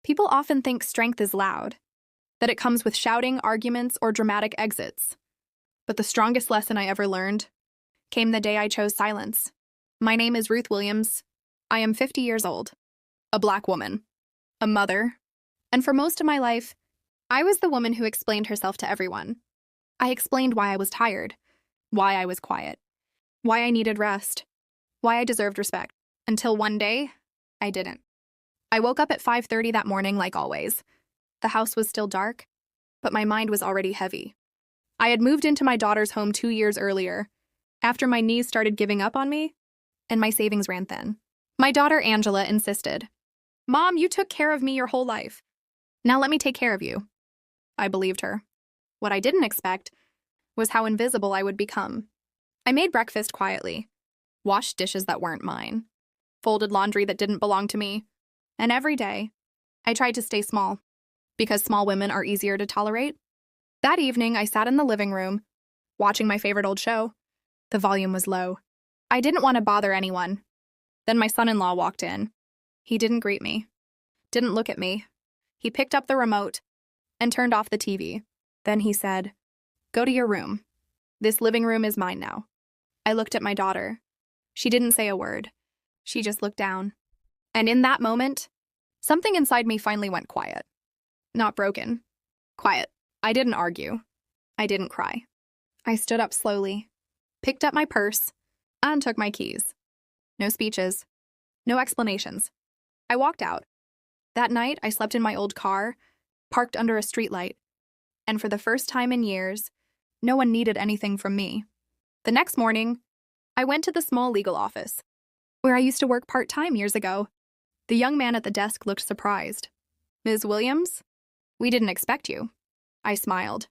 People often think strength is loud, that it comes with shouting, arguments, or dramatic exits. But the strongest lesson I ever learned came the day I chose silence. My name is Ruth Williams. I am 50 years old, a Black woman, a mother, and for most of my life, I was the woman who explained herself to everyone. I explained why I was tired, why I was quiet, why I needed rest, why I deserved respect, until one day, I didn't. I woke up at 5:30 that morning like always. The house was still dark, but my mind was already heavy. I had moved into my daughter's home 2 years earlier, after my knees started giving up on me, and my savings ran thin. My daughter Angela insisted, "Mom, you took care of me your whole life. Now let me take care of you." I believed her. What I didn't expect was how invisible I would become. I made breakfast quietly, washed dishes that weren't mine, folded laundry that didn't belong to me, and every day, I tried to stay small, because small women are easier to tolerate. That evening, I sat in the living room, watching my favorite old show. The volume was low. I didn't want to bother anyone. Then my son-in-law walked in. He didn't greet me, didn't look at me. He picked up the remote and turned off the TV. Then he said, "Go to your room. This living room is mine now." I looked at my daughter. She didn't say a word. She just looked down. And in that moment, something inside me finally went quiet. Not broken. Quiet. I didn't argue. I didn't cry. I stood up slowly, picked up my purse, and took my keys. No speeches. No explanations. I walked out. That night, I slept in my old car, parked under a streetlight, and for the first time in years, no one needed anything from me. The next morning, I went to the small legal office, where I used to work part-time years ago. The young man at the desk looked surprised. "Ms. Williams? We didn't expect you." I smiled.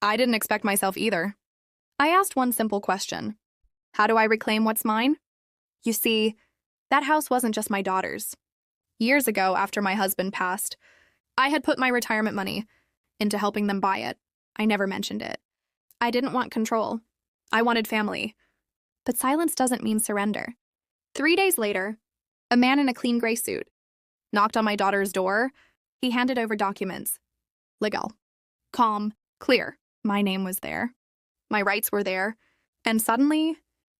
I didn't expect myself either. I asked one simple question. How do I reclaim what's mine? You see, that house wasn't just my daughter's. Years ago, after my husband passed, I had put my retirement money into helping them buy it. I never mentioned it. I didn't want control. I wanted family. But silence doesn't mean surrender. 3 days later, a man in a clean gray suit knocked on my daughter's door. He handed over documents. Legal. Calm. Clear. My name was there. My rights were there. And suddenly,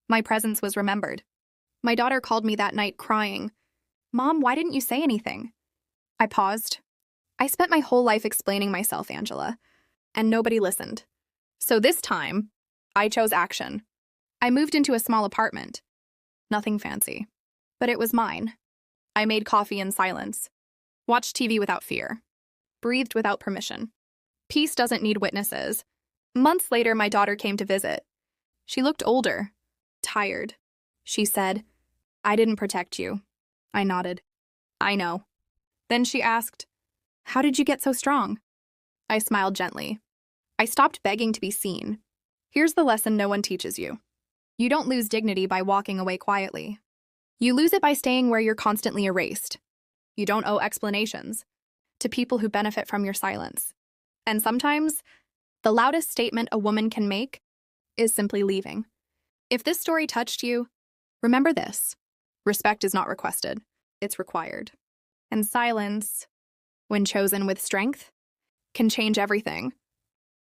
my presence was remembered. My daughter called me that night crying, "Mom, why didn't you say anything?" I paused. I spent my whole life explaining myself, Angela, and nobody listened. So this time, I chose action. I moved into a small apartment. Nothing fancy. But it was mine. I made coffee in silence, watched TV without fear, breathed without permission. Peace doesn't need witnesses. Months later, my daughter came to visit. She looked older, tired. She said, "I didn't protect you." I nodded. "I know." Then she asked, "How did you get so strong?" I smiled gently. I stopped begging to be seen. Here's the lesson no one teaches you. You don't lose dignity by walking away quietly. You lose it by staying where you're constantly erased. You don't owe explanations to people who benefit from your silence. And sometimes, the loudest statement a woman can make is simply leaving. If this story touched you, remember this. Respect is not requested, it's required. And silence, when chosen with strength, can change everything.